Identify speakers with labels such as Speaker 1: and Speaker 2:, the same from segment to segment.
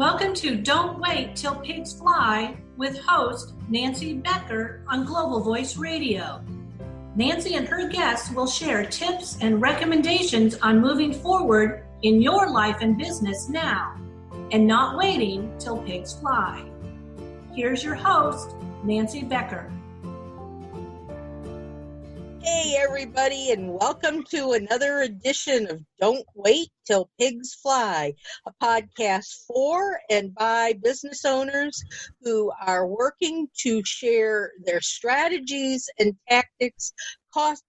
Speaker 1: Welcome to Don't Wait Till Pigs Fly with host Nancy Becker on Global Voice Radio. Nancy and her guests will share tips and recommendations on moving forward in your life and business now and not waiting till pigs fly. Here's your host, Nancy Becker.
Speaker 2: Hey everybody, and welcome to another edition of Don't Wait Till Pigs Fly, a podcast for and by business owners who are working to share their strategies and tactics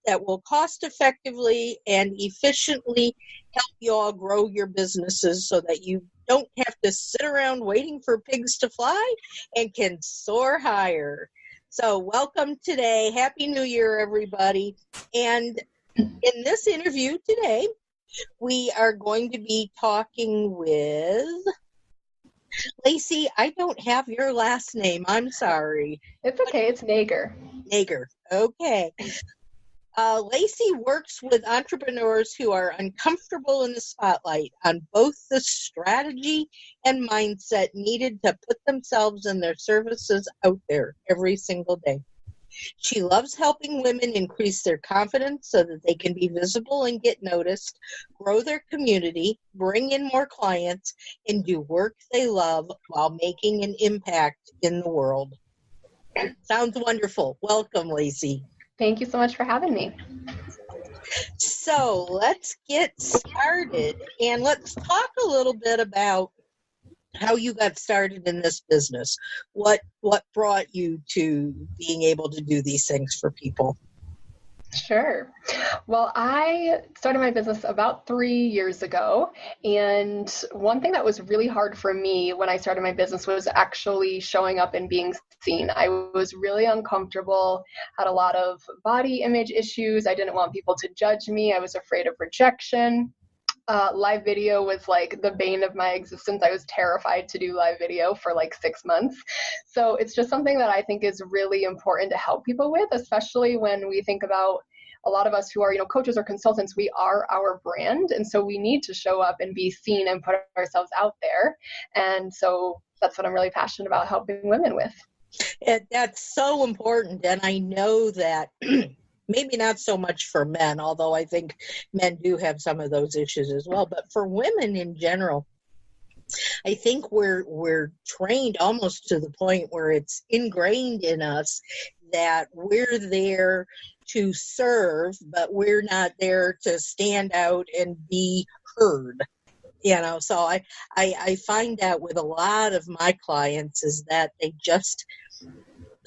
Speaker 2: that will cost effectively and efficiently help you all grow your businesses so that you don't have to sit around waiting for pigs to fly and can soar higher. So welcome today. Happy New Year, everybody. And in this interview today, we are going to be talking with Lacey. I don't have your last name. I'm sorry.
Speaker 3: It's okay. It's Naylor.
Speaker 2: Naylor. Okay. Lacey works with entrepreneurs who are uncomfortable in the spotlight on both the strategy and mindset needed to put themselves and their services out there every single day. She loves helping women increase their confidence so that they can be visible and get noticed, grow their community, bring in more clients, and do work they love while making an impact in the world. Sounds wonderful. Welcome, Lacey.
Speaker 3: Thank you so much for having me.
Speaker 2: So let's get started and let's talk a little bit about how you got started in this business. What brought you to being able to do these things for people?
Speaker 3: Sure. Well, I started my business about 3 years ago. And one thing that was really hard for me when I started my business was actually showing up and being seen. I was really uncomfortable, had a lot of body image issues. I didn't want people to judge me. I was afraid of rejection. Live video was like the bane of my existence. I was terrified to do live video for like 6 months. So it's just something that I think is really important to help people with, especially when we think about a lot of us who are, coaches or consultants. We are our brand. And so we need to show up and be seen and put ourselves out there. And so that's what I'm really passionate about helping women with.
Speaker 2: That's so important. And I know that maybe not so much for men, although I think men do have some of those issues as well. But for women in general, I think we're trained almost to the point where it's ingrained in us that we're there to serve, but we're not there to stand out and be heard. So I find that with a lot of my clients is that they just,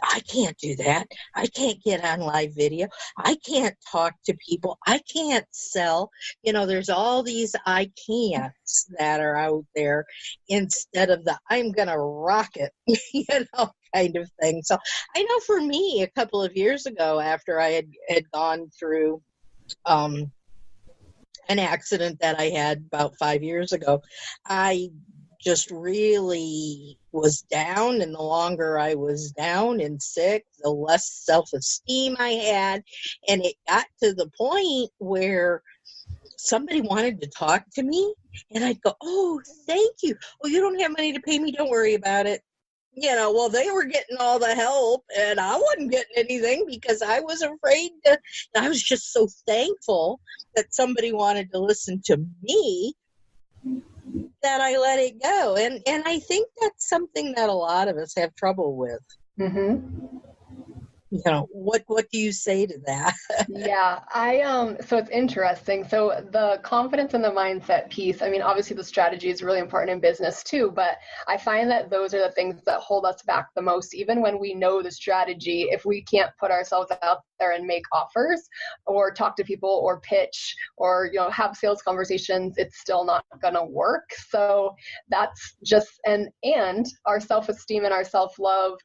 Speaker 2: I can't do that. I can't get on live video. I can't talk to people. I can't sell. There's all these I can'ts that are out there instead of the I'm going to rock it, kind of thing. So I know for me, a couple of years ago, after I had gone through an accident that I had about 5 years ago, I just really was down, and the longer I was down and sick, the less self-esteem I had, and it got to the point where somebody wanted to talk to me, and I'd go, "Oh, thank you. Oh, you don't have money to pay me? Don't worry about it." Well, they were getting all the help, and I wasn't getting anything because I was afraid to. I was just so thankful that somebody wanted to listen to me that I let it go. And I think that's something that a lot of us have trouble with.
Speaker 3: Mm-hmm.
Speaker 2: What do you say to that?
Speaker 3: Yeah, so it's interesting. So the confidence and the mindset piece, obviously the strategy is really important in business too, but I find that those are the things that hold us back the most. Even when we know the strategy, if we can't put ourselves out there and make offers or talk to people or pitch or, have sales conversations, it's still not going to work. So that's just, and our self-esteem and our self-love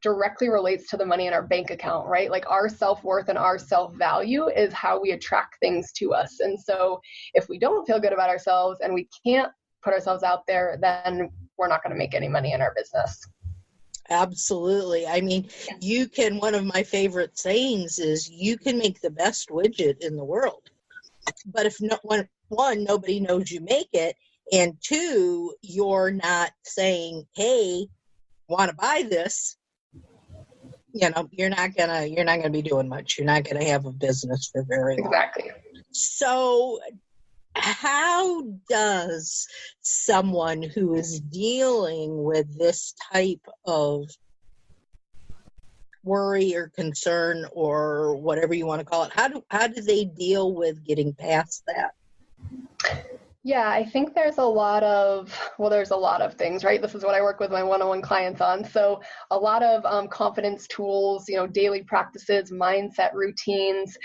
Speaker 3: directly relates to the money in our bank account, right? Like our self-worth and our self-value is how we attract things to us. And so if we don't feel good about ourselves and we can't put ourselves out there, then we're not going to make any money in our business.
Speaker 2: Absolutely. One of my favorite sayings is you can make the best widget in the world. But if nobody knows you make it, And two, you're not saying, hey, want to buy this? You're not gonna be doing much. You're not gonna have a business for very long.
Speaker 3: Exactly.
Speaker 2: So how does someone who is dealing with this type of worry or concern or whatever you want to call it, how do they deal with getting past that?
Speaker 3: Yeah, I think there's a lot of things, right? This is what I work with my one-on-one clients on. So a lot of confidence tools, daily practices, mindset routines.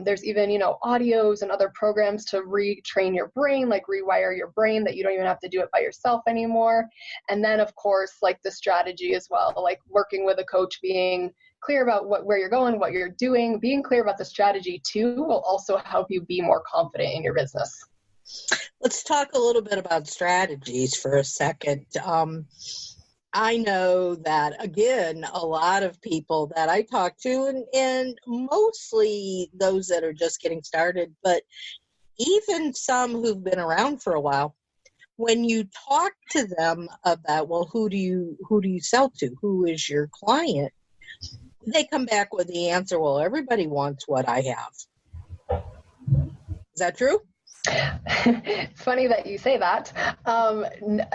Speaker 3: There's even, audios and other programs to retrain your brain, like rewire your brain, that you don't even have to do it by yourself anymore. And then, of course, like the strategy as well, like working with a coach, being clear about where you're going, what you're doing, being clear about the strategy too will also help you be more confident in your business.
Speaker 2: Let's talk a little bit about strategies for a second. I know that, again, a lot of people that I talk to, and mostly those that are just getting started, but even some who've been around for a while, when you talk to them about, well, who do you sell to? Who is your client? They come back with the answer, well, everybody wants what I have. Is that true?
Speaker 3: It's funny that you say that.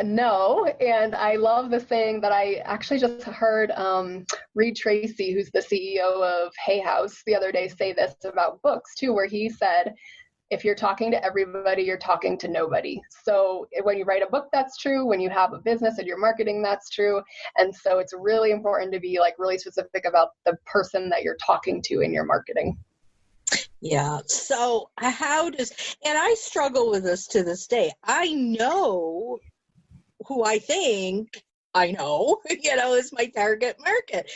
Speaker 3: No, and I love the saying that I actually just heard Reed Tracy, who's the CEO of Hay House, the other day say this about books too, where he said, if you're talking to everybody, you're talking to nobody. So when you write a book, that's true. When you have a business and you're marketing, that's true. And so it's really important to be like really specific about the person that you're talking to in your marketing.
Speaker 2: Yeah. So and I struggle with this to this day. I know who I think I know, is my target market.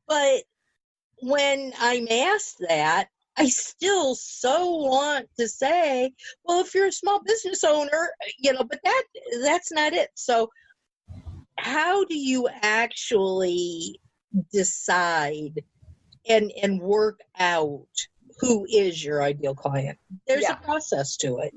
Speaker 2: But when I'm asked that, I still so want to say, well, if you're a small business owner, but that's not it. So how do you actually decide and work out who is your ideal client? There's a process to it.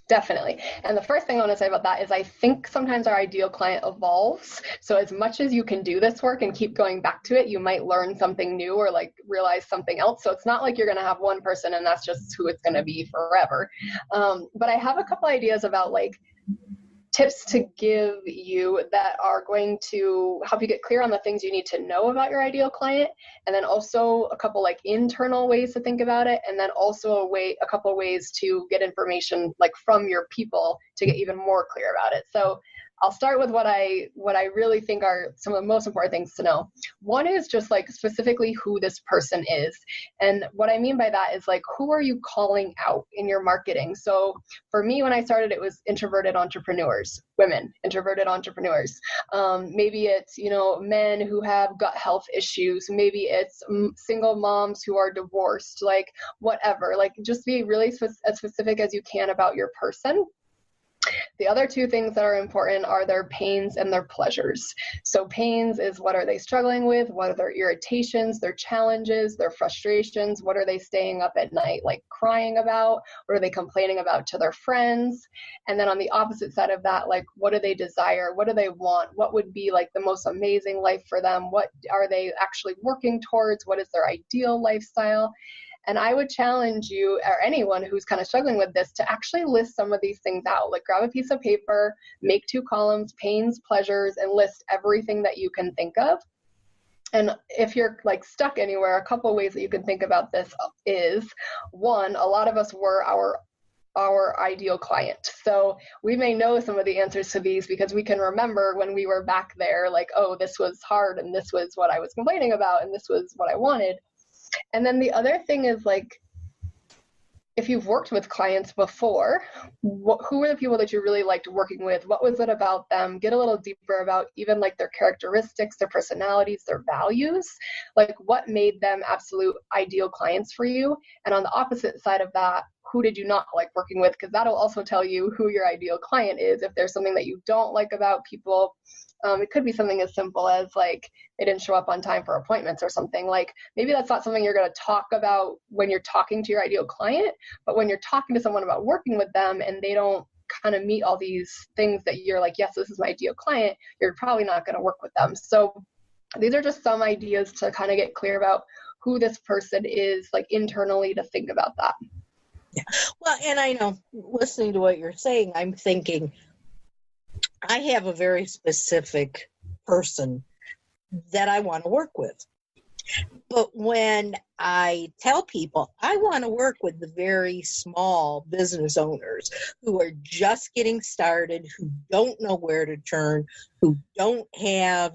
Speaker 3: Definitely. And the first thing I want to say about that is I think sometimes our ideal client evolves. So as much as you can do this work and keep going back to it, you might learn something new or like realize something else. So it's not like you're going to have one person and that's just who it's going to be forever. But I have a couple ideas about like tips to give you that are going to help you get clear on the things you need to know about your ideal client, and then also a couple like internal ways to think about it, and then also a couple ways to get information like from your people to get even more clear about it. So I'll start with what I really think are some of the most important things to know. One is just like specifically who this person is. And what I mean by that is like, who are you calling out in your marketing? So for me, when I started, it was introverted entrepreneurs, women, introverted entrepreneurs. Maybe it's, men who have gut health issues. Maybe it's single moms who are divorced, like whatever, like just be really as specific as you can about your person. The other two things that are important are their pains and their pleasures. So pains is what are they struggling with? What are their irritations, their challenges, their frustrations? What are they staying up at night, like crying about? What are they complaining about to their friends? And then on the opposite side of that, like what do they desire? What do they want? What would be like the most amazing life for them? What are they actually working towards? What is their ideal lifestyle? And I would challenge you or anyone who's kind of struggling with this to actually list some of these things out. Like grab a piece of paper, make 2 columns, pains, pleasures, and list everything that you can think of. And if you're like stuck anywhere, a couple of ways that you can think about this is, one, a lot of us were our ideal client. So we may know some of the answers to these because we can remember when we were back there, like, oh, this was hard and this was what I was complaining about and this was what I wanted. And then the other thing is like, if you've worked with clients before, who were the people that you really liked working with? What was it about them? Get a little deeper about even like their characteristics, their personalities, their values, like what made them absolute ideal clients for you. And on the opposite side of that, who did you not like working with? Because that'll also tell you who your ideal client is. If there's something that you don't like about people, it could be something as simple as like they didn't show up on time for appointments or something. Like maybe that's not something you're going to talk about when you're talking to your ideal client, but when you're talking to someone about working with them and they don't kind of meet all these things that you're like, yes, this is my ideal client, you're probably not going to work with them. So these are just some ideas to kind of get clear about who this person is, like internally, to think about that.
Speaker 2: Yeah. Well, and I know, listening to what you're saying, I'm thinking I have a very specific person that I want to work with. But when I tell people I want to work with the very small business owners who are just getting started, who don't know where to turn, who don't have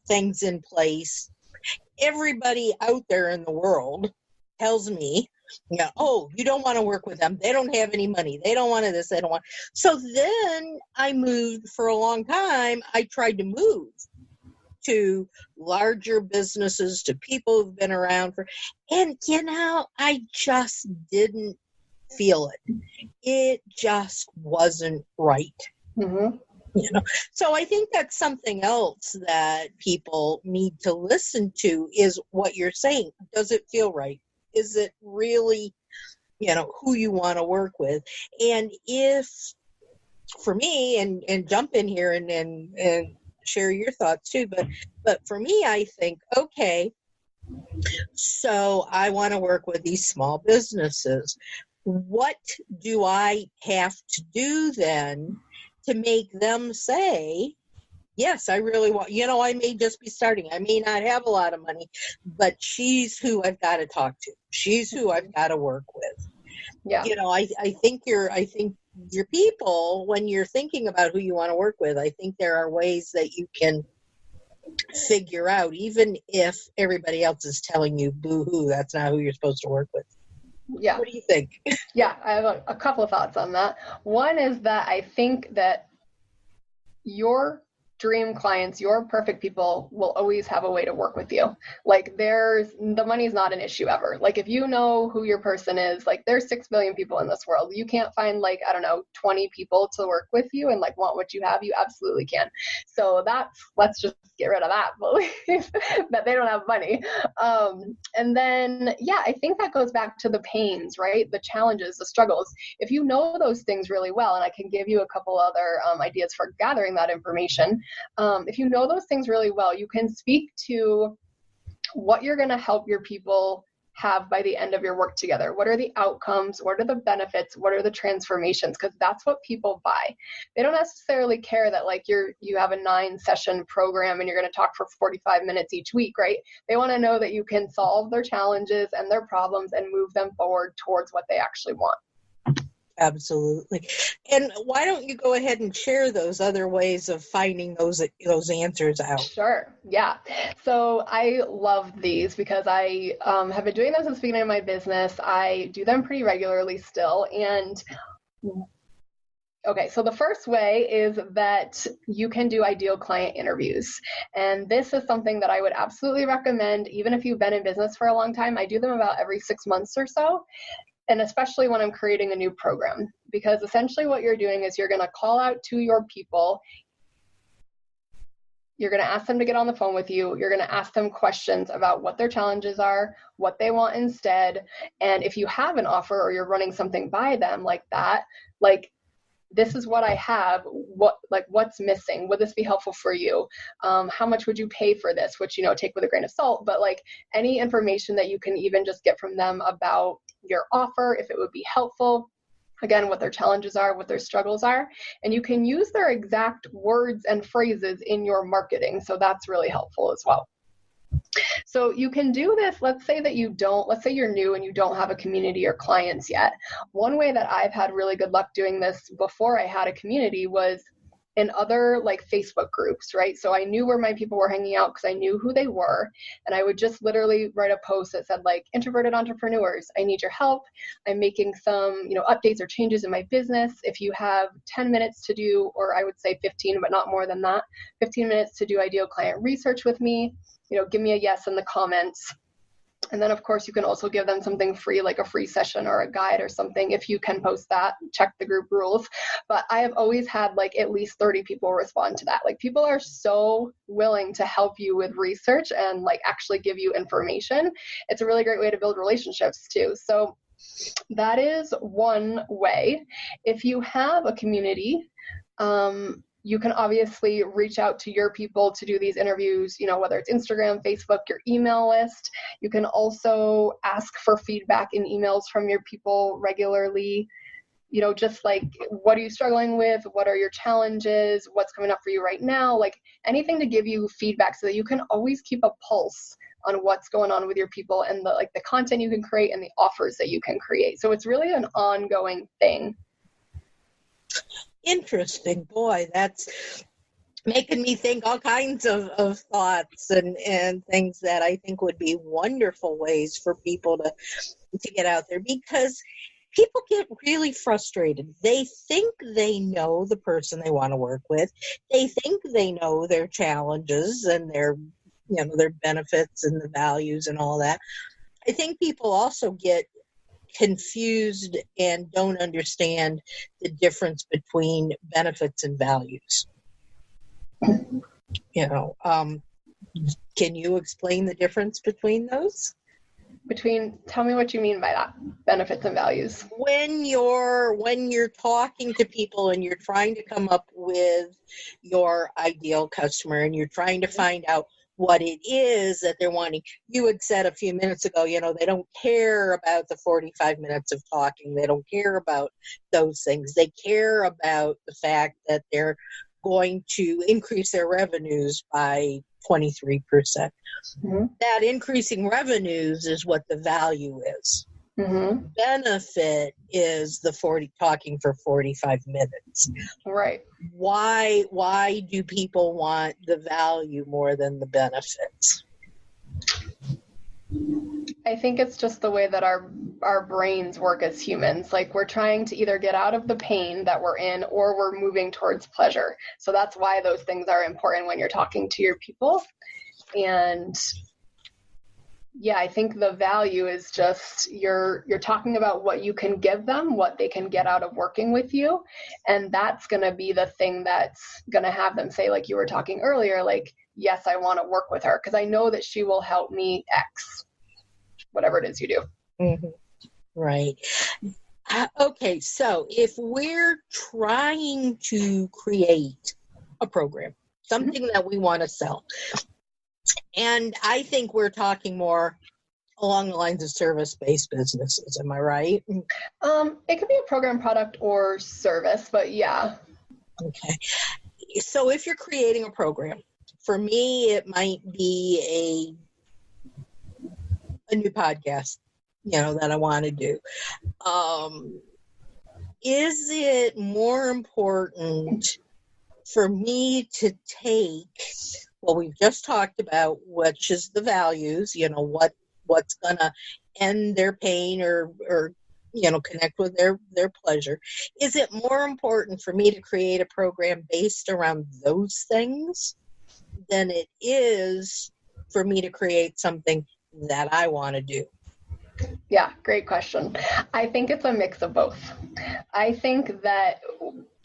Speaker 2: things in place, everybody out there in the world tells me, oh, you don't want to work with them. They don't have any money. They don't want to this. They don't want. So then I moved for a long time. I tried to move to larger businesses, to people who've been around and I just didn't feel it. It just wasn't right.
Speaker 3: Mm-hmm.
Speaker 2: So I think that's something else that people need to listen to, is what you're saying. Does it feel right? Is it really, who you want to work with? And if, for me, and jump in here and share your thoughts too, but for me, I think, okay, so I want to work with these small businesses. What do I have to do then to make them say, yes, I really want, I may just be starting. I may not have a lot of money, but she's who I've got to talk to. She's who I've got to work with.
Speaker 3: Yeah.
Speaker 2: I think your people, when you're thinking about who you want to work with, I think there are ways that you can figure out, even if everybody else is telling you, boo-hoo, that's not who you're supposed to work with.
Speaker 3: Yeah.
Speaker 2: What do you think?
Speaker 3: Yeah, I have a couple of thoughts on that. One is that I think that your dream clients, your perfect people, will always have a way to work with you. Like, the money's not an issue ever. Like, if you know who your person is, like, there's 6 billion people in this world. You can't find 20 people to work with you and want what you have. You absolutely can. So let's just get rid of that belief that they don't have money. And then, I think that goes back to the pains, right? The challenges, the struggles. If you know those things really well, and I can give you a couple other ideas for gathering that information. If you know those things really well, you can speak to what you're going to help your people have by the end of your work together. What are the outcomes? What are the benefits? What are the transformations? Because that's what people buy. They don't necessarily care that you have a 9-session program and you're going to talk for 45 minutes each week, right? They want to know that you can solve their challenges and their problems and move them forward towards what they actually want.
Speaker 2: Absolutely. And why don't you go ahead and share those other ways of finding those answers out? Sure.
Speaker 3: Yeah. So I love these because I have been doing them since the beginning of my business. I do them pretty regularly still. And okay, so the first way is that you can do ideal client interviews. And this is something that I would absolutely recommend, even if you've been in business for a long time. I do them about every 6 months or so. And especially when I'm creating a new program, because essentially what you're doing is you're going to call out to your people. You're going to ask them to get on the phone with you. You're going to ask them questions about what their challenges are, what they want instead. And if you have an offer or you're running something by them like that, this is what I have, what's missing? Would this be helpful for you? How much would you pay for this? Which, take with a grain of salt, but any information that you can even just get from them about your offer, if it would be helpful, again, what their challenges are, what their struggles are, and you can use their exact words and phrases in your marketing. So that's really helpful as well. So you can do this. Let's say you're new and you don't have a community or clients yet. One way that I've had really good luck doing this before I had a community was in other Facebook groups, right? So I knew where my people were hanging out because I knew who they were. And I would just literally write a post that said introverted entrepreneurs, I need your help. I'm making some, updates or changes in my business. If you have 10 minutes to do, or I would say 15, but not more than that, 15 minutes to do ideal client research with me, give me a yes in the comments. And then, of course, you can also give them something free, like a free session or a guide or something. If you can post that, check the group rules. But I have always had at least 30 people respond to that. People are so willing to help you with research and actually give you information. It's a really great way to build relationships too. So That is one way. If you have a community, you can obviously reach out to your people to do these interviews, whether it's Instagram, Facebook, your email list. You can also ask for feedback in emails from your people regularly. Just like, what are you struggling with? What are your challenges? What's coming up for you right now? Like anything to give you feedback so that you can always keep a pulse on what's going on with your people and the content you can create and the offers that you can create. So it's really an ongoing thing.
Speaker 2: Interesting. Boy, that's making me think all kinds of thoughts and things that I think would be wonderful ways for people to get out there, because people get really frustrated. They think they know the person they want to work with. They think they know their challenges and their benefits and the values and all that. I think people also get confused and don't understand the difference between benefits and values. Can you explain the difference between those?
Speaker 3: Tell me what you mean by that, benefits and values.
Speaker 2: When you're talking to people and you're trying to come up with your ideal customer and you're trying to find out what it is that they're wanting. You had said a few minutes ago, they don't care about the 45 minutes of talking. They don't care about those things. They care about the fact that they're going to increase their revenues by 23%. Mm-hmm. That increasing revenues is what the value is. Mm-hmm. Benefit is talking for 45 minutes.
Speaker 3: Right.
Speaker 2: Why do people want the value more than the benefits?
Speaker 3: I think it's just the way that our brains work as humans. Like we're trying to either get out of the pain that we're in or we're moving towards pleasure. So that's why those things are important when you're talking to your people. And yeah, I think the value is just you're talking about what you can give them, what they can get out of working with you. And that's going to be the thing that's going to have them say, like you were talking earlier, like, yes, I want to work with her because I know that she will help me X, whatever it is you do.
Speaker 2: Mm-hmm. Right. Okay. So if we're trying to create a program, something that we want to sell, and I think we're talking more along the lines of service-based businesses. Am I right?
Speaker 3: It could be a program, product, or service, but yeah.
Speaker 2: Okay. So if you're creating a program, for me, it might be a new podcast, that I want to do. Is it more important for me to take what we've just talked about, which is the values, what's going to end their pain or connect with their pleasure? Is it more important for me to create a program based around those things than it is for me to create something that I want to do?
Speaker 3: Yeah, great question. I think it's a mix of both. I think that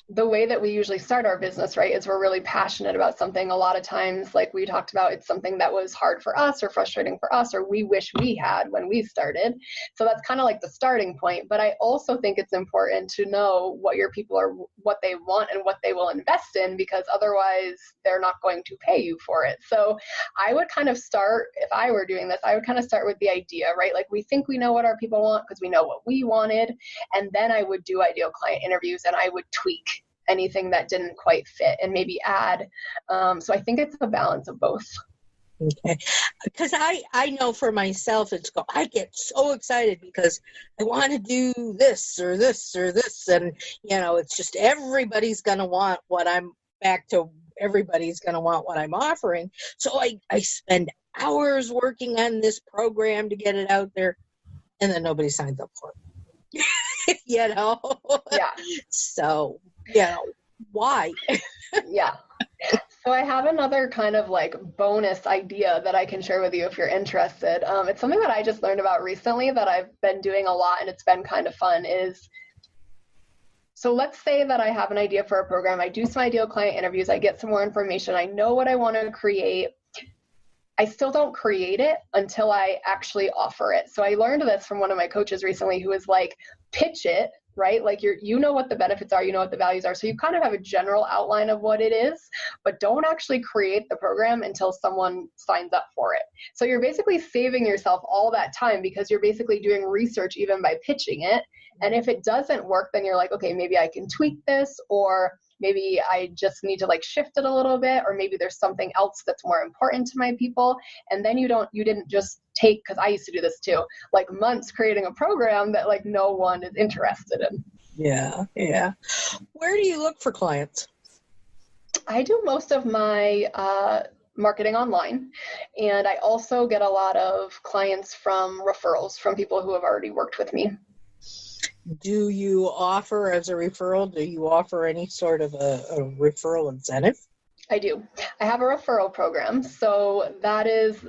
Speaker 3: the way that we usually start our business, right, is we're really passionate about something. A lot of times, like we talked about, it's something that was hard for us or frustrating for us, or we wish we had when we started. So that's kind of like the starting point. But I also think it's important to know what your people are, what they want and what they will invest in, because otherwise they're not going to pay you for it. So I would kind of start, if I were doing this, I would kind of start with the idea, right? Like we think we know what our people want because we know what we wanted. And then I would do ideal client interviews and I would tweak anything that didn't quite fit and maybe add. So I think it's a balance of both.
Speaker 2: Okay. Because I know for myself, I get so excited because I want to do this or this or this. And, it's just everybody's going to want what I'm offering. So I spend hours working on this program to get it out there, and then nobody signs up for it. Yeah. So, why?
Speaker 3: Yeah. So I have another kind of like bonus idea that I can share with you if you're interested. It's something that I just learned about recently that I've been doing a lot, and it's been kind of fun. So let's say that I have an idea for a program. I do some ideal client interviews. I get some more information. I know what I want to create. I still don't create it until I actually offer it. So I learned this from one of my coaches recently who was like, pitch it, right? Like you know what the benefits are, you know what the values are. So you kind of have a general outline of what it is, but don't actually create the program until someone signs up for it. So you're basically saving yourself all that time because you're basically doing research even by pitching it. And if it doesn't work, then you're like, okay, maybe I can tweak this, or maybe I just need to like shift it a little bit, or maybe there's something else that's more important to my people. And then you didn't just take, because I used to do this too, like months creating a program that like no one is interested in.
Speaker 2: Yeah. Yeah. Where do you look for clients?
Speaker 3: I do most of my marketing online, and I also get a lot of clients from referrals from people who have already worked with me.
Speaker 2: Do you offer, as a referral, do you offer any sort of a referral incentive?
Speaker 3: I do. I have a referral program. So that is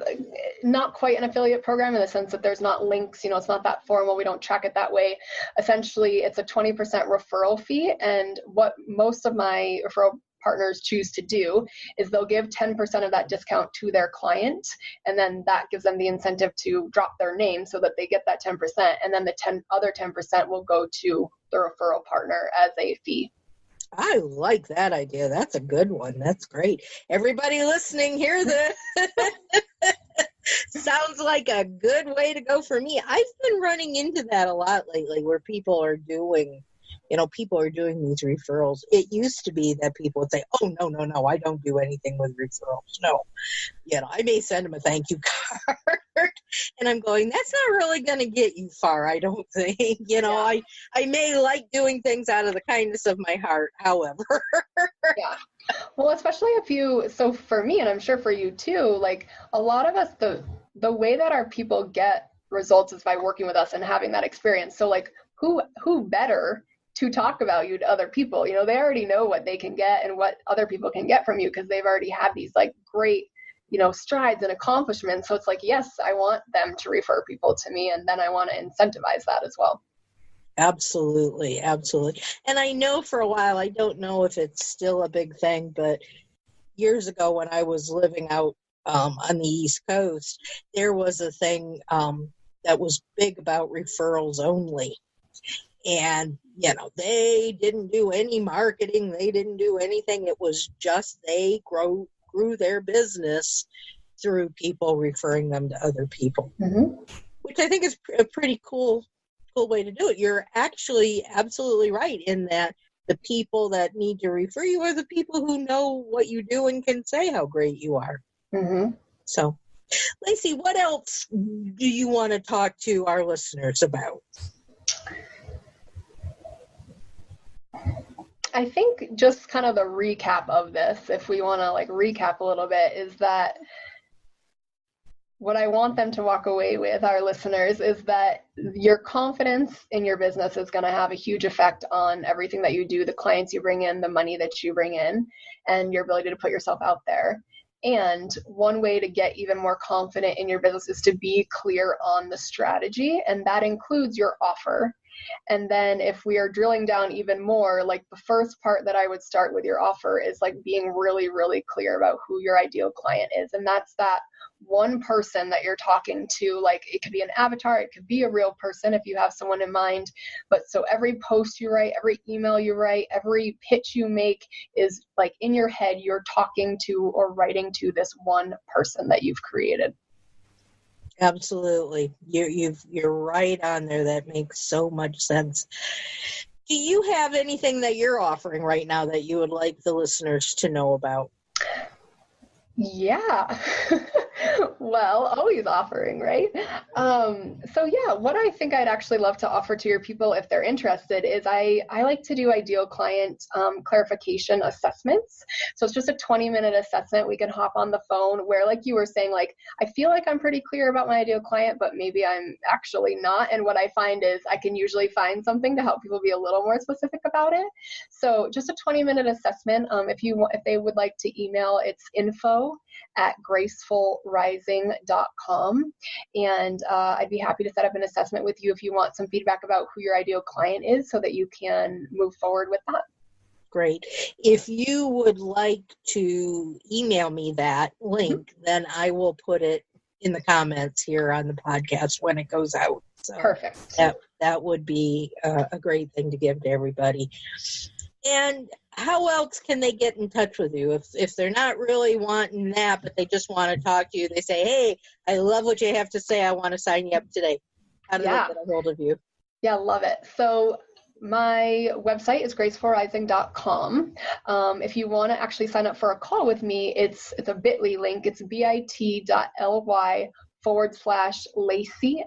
Speaker 3: not quite an affiliate program in the sense that there's not links, it's not that formal. We don't track it that way. Essentially, it's a 20% referral fee. And what most of my referral partners choose to do is they'll give 10% of that discount to their client, and then that gives them the incentive to drop their name so that they get that 10%, and then the other 10% will go to the referral partner as a fee.
Speaker 2: I like that idea. That's a good one. That's great. Everybody listening, hear this. Sounds like a good way to go for me. I've been running into that a lot lately where people are doing these referrals. It used to be that people would say, oh, no, I don't do anything with referrals. No, I may send them a thank you card. And I'm going, that's not really going to get you far, I don't think. I may like doing things out of the kindness of my heart, however.
Speaker 3: Yeah. Well, especially so for me, and I'm sure for you too, like a lot of us, the way that our people get results is by working with us and having that experience. So like who better to talk about you to other people? They already know what they can get and what other people can get from you because they've already had these like great, strides and accomplishments. So it's like, yes, I want them to refer people to me, and then I want to incentivize that as well.
Speaker 2: Absolutely. Absolutely. And I know for a while, I don't know if it's still a big thing, but years ago when I was living out on the East Coast, there was a thing that was big about referrals only. And, they didn't do any marketing. They didn't do anything. It was just they grew their business through people referring them to other people, which I think is a pretty cool way to do it. You're actually absolutely right in that the people that need to refer you are the people who know what you do and can say how great you are. Mm-hmm. So, Lacey, what else do you want to talk to our listeners about?
Speaker 3: I think just kind of the recap of this, if we want to like recap a little bit, is that what I want them to walk away with, our listeners, is that your confidence in your business is going to have a huge effect on everything that you do, the clients you bring in, the money that you bring in, and your ability to put yourself out there. And one way to get even more confident in your business is to be clear on the strategy, and that includes your offer. And then if we are drilling down even more, like the first part that I would start with your offer is like being really, really clear about who your ideal client is. And that's that one person that you're talking to. Like it could be an avatar, it could be a real person if you have someone in mind. But so every post you write, every email you write, every pitch you make is like in your head, you're talking to or writing to this one person that you've created.
Speaker 2: Absolutely. You're right on there. That makes so much sense. Do you have anything that you're offering right now that you would like the listeners to know about?
Speaker 3: Yeah. Well, always offering, right? So yeah, what I think I'd actually love to offer to your people if they're interested is I like to do ideal client clarification assessments. So it's just a 20-minute assessment. We can hop on the phone where, like you were saying, like, I feel like I'm pretty clear about my ideal client, but maybe I'm actually not. And what I find is I can usually find something to help people be a little more specific about it. So just a 20-minute assessment. If they would like to email, it's info@gracefulrising.com. And I'd be happy to set up an assessment with you if you want some feedback about who your ideal client is so that you can move forward with that.
Speaker 2: great. If you would like to email me that link, then I will put it in the comments here on the podcast when it goes out. So
Speaker 3: Perfect.
Speaker 2: That would be a great thing to give to everybody. And how else can they get in touch with you? If they're not really wanting that, but they just want to talk to you, they say, hey, I love what you have to say. I want to sign you up today. How do they get a hold of you?
Speaker 3: Yeah, love it. So my website is gracefulrising.com. If you want to actually sign up for a call with me, it's a bit.ly link. It's bit.ly/Lacey,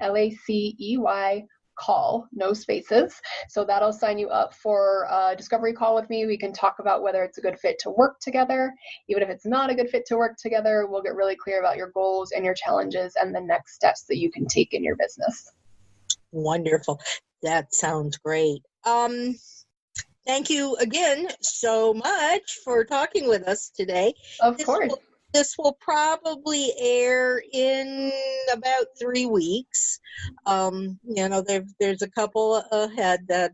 Speaker 3: Lacey, call, no spaces. So that'll sign you up for a discovery call with me. We can talk about whether it's a good fit to work together. Even if it's not a good fit to work together, we'll get really clear about your goals and your challenges and the next steps that you can take in your business.
Speaker 2: Wonderful. That sounds great. Thank you again so much for talking with us today.
Speaker 3: Of course.
Speaker 2: This will probably air in about 3 weeks. There's a couple ahead that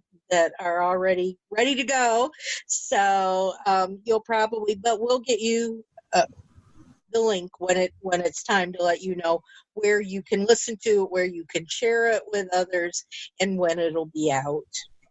Speaker 2: are already ready to go. So but we'll get you the link when it's time to let you know where you can listen to it, where you can share it with others, and when it'll be out.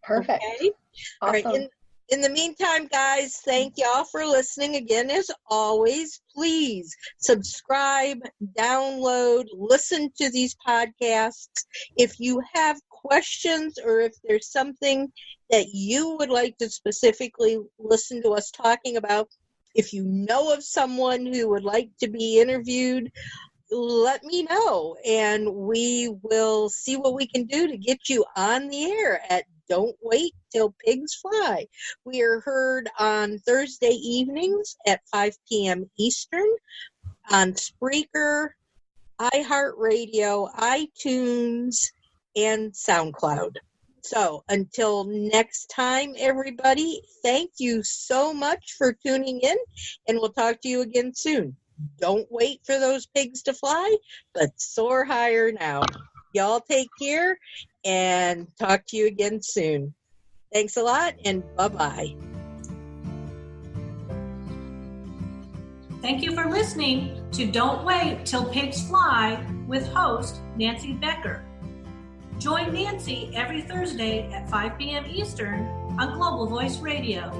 Speaker 3: Perfect.
Speaker 2: Okay?
Speaker 3: Awesome.
Speaker 2: All right. In the meantime, guys, thank y'all for listening. Again, as always, please subscribe, download, listen to these podcasts. If you have questions or if there's something that you would like to specifically listen to us talking about, if you know of someone who would like to be interviewed, let me know, and we will see what we can do to get you on the air at Don't Wait Till Pigs Fly. We are heard on Thursday evenings at 5 p.m. Eastern on Spreaker, iHeartRadio, iTunes, and SoundCloud. So until next time, everybody, thank you so much for tuning in, and we'll talk to you again soon. Don't wait for those pigs to fly, but soar higher now. Y'all take care and talk to you again soon. Thanks a lot, and bye-bye.
Speaker 1: Thank you for listening to Don't Wait Till Pigs Fly with host Nancy Becker. Join Nancy every Thursday at 5 p.m. Eastern on Global Voice Radio.